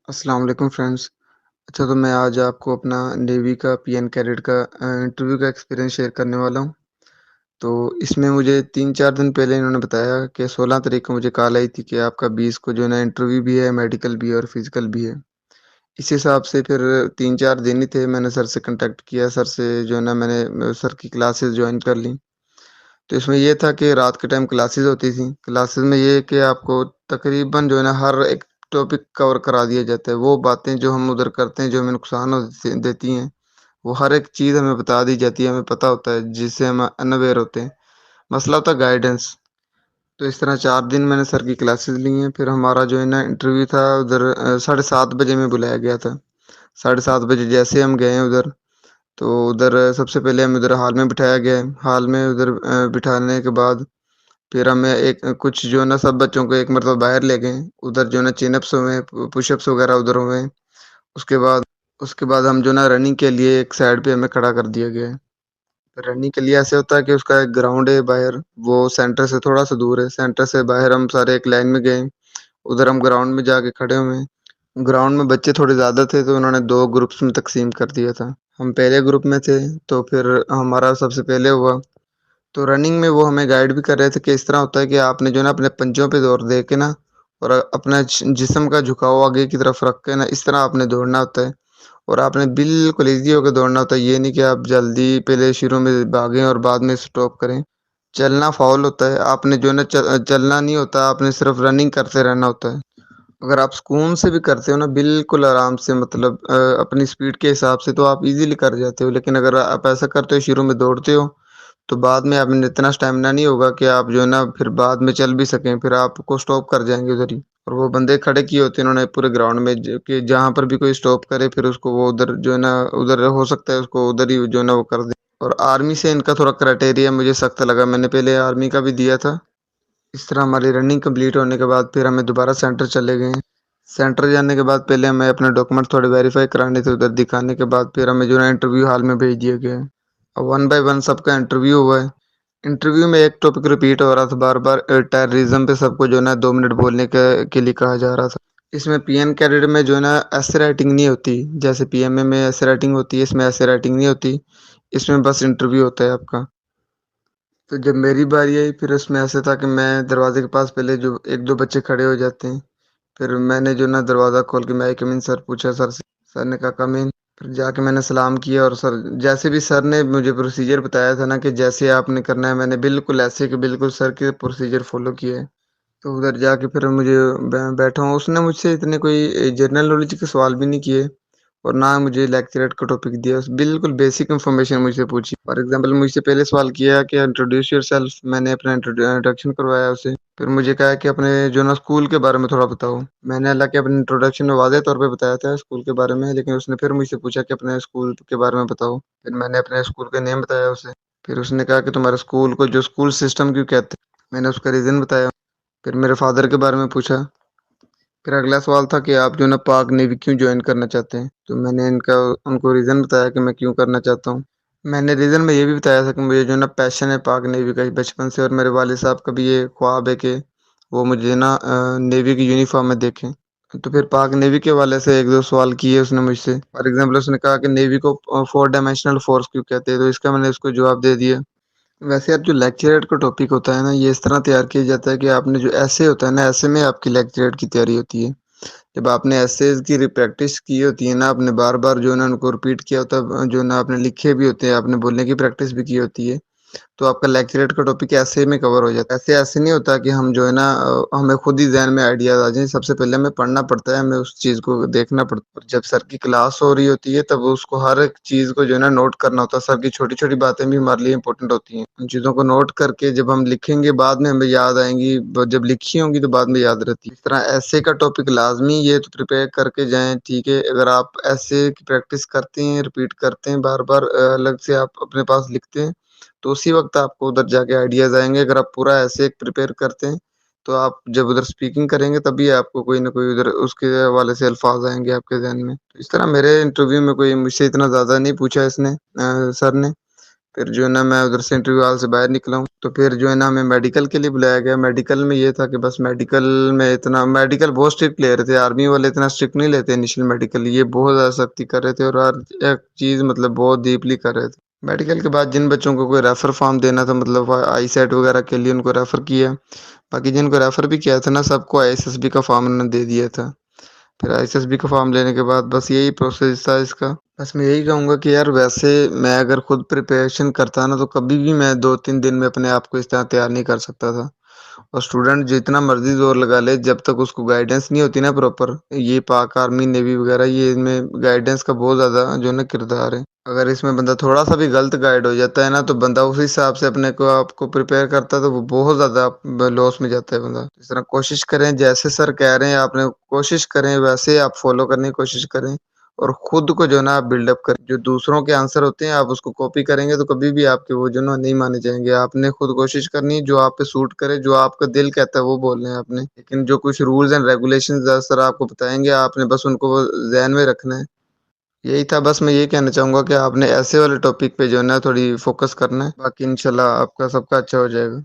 السلام علیکم فرینڈس۔ اچھا، تو میں آج آپ کو اپنا نیوی کا پی این کیڈٹ کا انٹرویو کا ایکسپیرینس شیئر کرنے والا ہوں۔ تو اس میں مجھے 3-4 دن پہلے انہوں نے بتایا کہ 16 تاریخ کو مجھے کال آئی تھی کہ آپ کا 20 کو جو ہے نا انٹرویو بھی ہے، میڈیکل بھی ہے اور فزیکل بھی ہے۔ اس حساب سے پھر 3-4 دن ہی تھے، میں نے سر سے کنٹیکٹ کیا، سر سے جو ہے نا میں نے سر کی کلاسز جوائن کر لیں۔ تو اس میں یہ تھا کہ رات کے ٹائم کلاسز ہوتی تھیں۔ کلاسز میں یہ کہ آپ کو تقریباً جو ہے نا ہر ایک ٹاپک کور کرا دیا جاتا ہے۔ وہ باتیں جو ہم ادھر کرتے ہیں، جو ہمیں نقصان دیتی ہیں، وہ ہر ایک چیز ہمیں بتا دی جاتی ہے، ہمیں پتہ ہوتا ہے، جس سے ہم انویئر ہوتے ہیں۔ مسئلہ ہوتا ہے گائیڈنس۔ تو اس طرح 4 دن میں نے سر کی کلاسز لی ہیں۔ پھر ہمارا جو ہے نا انٹرویو تھا ادھر 7:30 بجے میں بلایا گیا تھا۔ 7:30 بجے جیسے ہم گئے ادھر، تو ادھر سب سے پہلے ہم ادھر ہال میں بٹھایا گیا ہے۔ ہال میں ادھر بٹھانے کے بعد پھر ہمیں کچھ جو ہے نا سب بچوں کو ایک مرتبہ باہر لے گئے۔ ادھر جو ہے نا چین اپس ہوئے، پش اپس وغیرہ ادھر ہوئے۔ اس کے بعد ہم جو ہے نا رننگ کے لیے ایک سائڈ پہ ہمیں کھڑا کر دیا گیا ہے۔ رننگ کے لیے ایسے ہوتا ہے کہ اس کا ایک گراؤنڈ ہے باہر، وہ سینٹر سے تھوڑا سا دور ہے۔ سینٹر سے باہر ہم سارے ایک لائن میں گئے، ادھر ہم گراؤنڈ میں جا کے کھڑے ہوئے ہیں۔ گراؤنڈ میں بچے تھوڑے زیادہ تھے تو انہوں نے 2 گروپس میں تقسیم کر دیا تھا۔ ہم پہلے گروپ میں تھے، تو پھر ہمارا سب سے پہلے ہوا۔ تو رننگ میں وہ ہمیں گائیڈ بھی کر رہے تھے کہ اس طرح ہوتا ہے کہ آپ نے جو ہے نا اپنے پنجوں پہ زور دے کے نا، اور اپنا جسم کا جھکاؤ آگے کی طرف رکھ کے نا، اس طرح آپ نے دوڑنا ہوتا ہے، اور آپ نے بالکل ایزی ہو کے دوڑنا ہوتا ہے۔ یہ نہیں کہ آپ جلدی پہلے شروع میں بھاگیں اور بعد میں سٹاپ کریں۔ چلنا فاول ہوتا ہے، آپ نے جو ہے نا چلنا نہیں ہوتا، آپ نے صرف رننگ کرتے رہنا ہوتا ہے۔ اگر آپ سکون سے بھی کرتے ہو نا، بالکل آرام سے، مطلب اپنی سپیڈ کے حساب سے، تو آپ ایزیلی کر جاتے ہو۔ لیکن اگر آپ ایسا کرتے ہو، شروع میں دوڑتے ہو، تو بعد میں آپ نے اتنا اسٹیمنا نہیں ہوگا کہ آپ جو ہے نا پھر بعد میں چل بھی سکیں، پھر آپ کو سٹاپ کر جائیں گے ادھر ہی۔ اور وہ بندے کھڑے کیے ہوتے ہیں انہوں نے پورے گراؤنڈ میں، کہ جہاں پر بھی کوئی سٹاپ کرے پھر اس کو وہ ادھر جو ہے نا، ادھر ہو سکتا ہے اس کو ادھر ہی جو ہے نا وہ کر دے۔ اور آرمی سے ان کا تھوڑا کرائٹیریا مجھے سخت لگا، میں نے پہلے آرمی کا بھی دیا تھا۔ اس طرح ہماری رننگ کمپلیٹ ہونے کے بعد پھر ہمیں دوبارہ سینٹر چلے گئے۔ سینٹر جانے کے بعد پہلے ہمیں اپنے ڈاکومنٹ تھوڑے ویریفائی کرانے تھے، ادھر دکھانے کے بعد پھر ہمیں جو ہے انٹرویو ہال میں بھیج دیا گیا ہے۔ اب 1 بائی 1 سب کا انٹرویو ہوا ہے۔ انٹرویو میں ایک ٹاپک ریپیٹ ہو رہا تھا بار بار، ٹیررزم پہ سب کو جو ہے نا 2 منٹ بولنے کے لیے کہا جا رہا تھا۔ اس میں پی این کیڈٹ میں جو ہے نا ایسے رائٹنگ نہیں ہوتی، جیسے پی ایم اے میں ایسے رائٹنگ ہوتی ہے، اس میں ایسے رائٹنگ نہیں ہوتی۔ اس میں بس انٹرویو ہوتا ہے آپ کا۔ تو جب میری باری آئی، پھر اس میں ایسا تھا کہ میں دروازے کے پاس پہلے جو 1-2 بچے کھڑے ہو جاتے ہیں، پھر میں نے جو نا دروازہ کھول کے میں کم ان سر پوچھا سر سے، سر نے کہا کم ان۔ پھر جا کے میں نے سلام کیا، اور سر جیسے بھی سر نے مجھے پروسیجر بتایا تھا نا کہ جیسے آپ نے کرنا ہے، میں نے بالکل ایسے کہ بالکل سر کے پروسیجر فالو کیا ہے۔ تو ادھر جا کے پھر مجھے بیٹھا ہوں، اس نے مجھ سے اتنے کوئی جنرل نالج کے سوال بھی نہیں کیے، اور نہ مجھے لیکچریٹ کا ٹاپک دیا، بالکل بیسک انفارمیشن مجھ سے پوچھی۔ فار ایگزامپل مجھ سے پہلے سوال کیا کہ انٹروڈیوس یور سیلف، میں نے اپنا انٹروڈکشن کروایا اسے۔ پھر مجھے کہا کہ اپنے جو نا اسکول کے بارے میں تھوڑا بتاؤ۔ میں نے حالانکہ اپنے انٹروڈکشن میں واضح طور پہ بتایا تھا اسکول کے بارے میں، لیکن اس نے پھر مجھ سے پوچھا کہ اپنے اسکول کے بارے میں بتاؤ۔ پھر میں نے اپنے اسکول کا نیم بتایا اسے۔ پھر اس نے کہا کہ تمہارے اسکول کو جو اسکول سسٹم کیوں کہتے ہیں، میں نے اس کا ریزن بتایا۔ پھر میرے فادر کے بارے میں پوچھا۔ پھر اگلا سوال تھا کہ آپ جو نا پاک نیوی کیوں جوائن کرنا چاہتے ہیں، تو میں نے ان کو ریزن بتایا کہ میں کیوں کرنا چاہتا ہوں۔ میں نے ریزن میں یہ بھی بتایا تھا کہ مجھے جو نا پیشن ہے پاک نیوی کا بچپن سے، اور میرے والد صاحب کا بھی یہ خواب ہے کہ وہ مجھے نا نیوی کی یونیفارم میں دیکھیں۔ تو پھر پاک نیوی کے والے سے 1-2 سوال کیے اس نے مجھ سے۔ فار ایگزامپل اس نے کہا کہ نیوی کو 4 ڈائمینشنل فورس کیوں کہتے ہیں، تو اس کا میں نے اس کو جواب دے دیا۔ ویسے آپ جو لیکچریٹ کا ٹاپک ہوتا ہے نا، یہ اس طرح تیار کیا جاتا ہے کہ آپ نے جو ایسے ہوتا ہے نا، ایسے میں آپ کی لیکچریٹ کی تیاری ہوتی ہے۔ جب آپ نے ایسیز کی پریکٹس کی ہوتی ہے نا، آپ نے بار بار جو ہے نا ان کو ریپیٹ کیا ہوتا ہے، جو ہے نا آپ نے لکھے بھی ہوتے ہیں، آپ نے بولنے کی پریکٹس بھی کی ہوتی ہے، تو آپ کا لیکچریٹ کا ٹاپک ایسے میں کور ہو جاتا ہے۔ ایسے نہیں ہوتا کہ ہم جو ہے نا ہمیں خود ہی ذہن میں آئیڈیاز آ جائیں، سب سے پہلے ہمیں پڑھنا پڑتا ہے، ہمیں اس چیز کو دیکھنا پڑتا ہے۔ جب سر کی کلاس ہو رہی ہوتی ہے تب اس کو ہر ایک چیز کو جو ہے نا نوٹ کرنا ہوتا ہے۔ سر کی چھوٹی چھوٹی باتیں بھی ہمارے لیے امپورٹنٹ ہوتی ہیں، ان چیزوں کو نوٹ کر کے جب ہم لکھیں گے بعد میں ہمیں یاد آئیں گی، جب لکھی ہوں گی تو بعد میں یاد رہتی ہے۔ اس طرح ایسے کا ٹاپک لازمی یہ تو پریپیئر کر کے جائیں، ٹھیک ہے۔ اگر آپ ایسے کی پریکٹس کرتے ہیں، ریپیٹ کرتے ہیں بار بار، الگ سے آپ اپنے پاس لکھتے ہیں، تو اسی وقت آپ کو ادھر جا کے آئیڈیاز آئیں گے۔ اگر آپ پورا ایسے پریپیئر کرتے ہیں تو آپ جب ادھر اسپیکنگ کریں گے تبھی آپ کو کوئی نہ کوئی ادھر اس کے حوالے سے الفاظ آئیں گے آپ کے ذہن میں۔ تو اس طرح میرے انٹرویو میں کوئی مجھ سے اتنا زیادہ نہیں پوچھا اس نے، سر نے۔ پھر جو ہے نا میں ادھر سے انٹرویو ہال سے باہر نکلا ہوں، تو پھر جو ہے نا ہمیں میڈیکل کے لیے بلایا گیا۔ میڈیکل میں یہ تھا کہ بس میڈیکل میں اتنا، میڈیکل بہت اسٹرکٹ لے رہے تھے، آرمی والے اتنا اسٹرکٹ نہیں لیتے انیشیل میڈیکل، یہ بہت زیادہ سختی کر رہے تھے اور ہر ایک چیز مطلب بہت ڈیپلی کر رہے تھے۔ میڈیکل کے بعد جن بچوں کو کوئی ریفر فارم دینا تھا، مطلب آئی سیٹ وغیرہ کے لیے، ان کو ریفر کیا۔ باقی جن کو ریفر بھی کیا تھا نا، سب کو آئی ایس ایس بی کا فارم انہوں نے دے دیا تھا۔ پھر آئی ایس ایس بی کا فارم لینے کے بعد بس یہی پروسیس تھا اس کا۔ بس میں یہی کہوں گا کہ یار ویسے میں اگر خود پریپریشن کرتا نا، تو کبھی بھی میں 2-3 دن میں اپنے آپ کو اس طرح تیار نہیں کر سکتا تھا۔ اور اسٹوڈنٹ جتنا مرضی زور لگا لے، جب تک اس کو گائیڈنس نہیں ہوتی نا پراپر، یہ پاک آرمی نیوی وغیرہ، یہ ان میں گائیڈنس کا بہت زیادہ جو ہے نا کردار ہے۔ اگر اس میں بندہ تھوڑا سا بھی غلط گائیڈ ہو جاتا ہے نا، تو بندہ اسی حساب سے اپنے کو آپ کو پریپیئر کرتا ہے، تو وہ بہت زیادہ لاس میں جاتا ہے بندہ۔ اس طرح کوشش کریں، جیسے سر کہہ رہے ہیں آپ نے کوشش کریں، ویسے آپ فالو کرنے کی کوشش کریں، اور خود کو جو ہے نا آپ بلڈ اپ کریں۔ جو دوسروں کے آنسر ہوتے ہیں، آپ اس کو کاپی کریں گے تو کبھی بھی آپ کے وہ جو نا نہیں مانے جائیں گے۔ آپ نے خود کوشش کرنی ہے، جو آپ پہ سوٹ کرے، جو آپ کا دل کہتا ہے وہ بولنے ہیں آپ نے۔ لیکن جو کچھ رولز اینڈ ریگولیشنز سر آپ کو بتائیں گے، آپ نے بس ان کو ذہن میں رکھنا ہے۔ یہی تھا، بس میں یہ کہنا چاہوں گا کہ آپ نے ایسے والے ٹاپک پہ جو ہے نا تھوڑی فوکس کرنا ہے، باقی انشاءاللہ آپ کا سب کا اچھا ہو جائے گا۔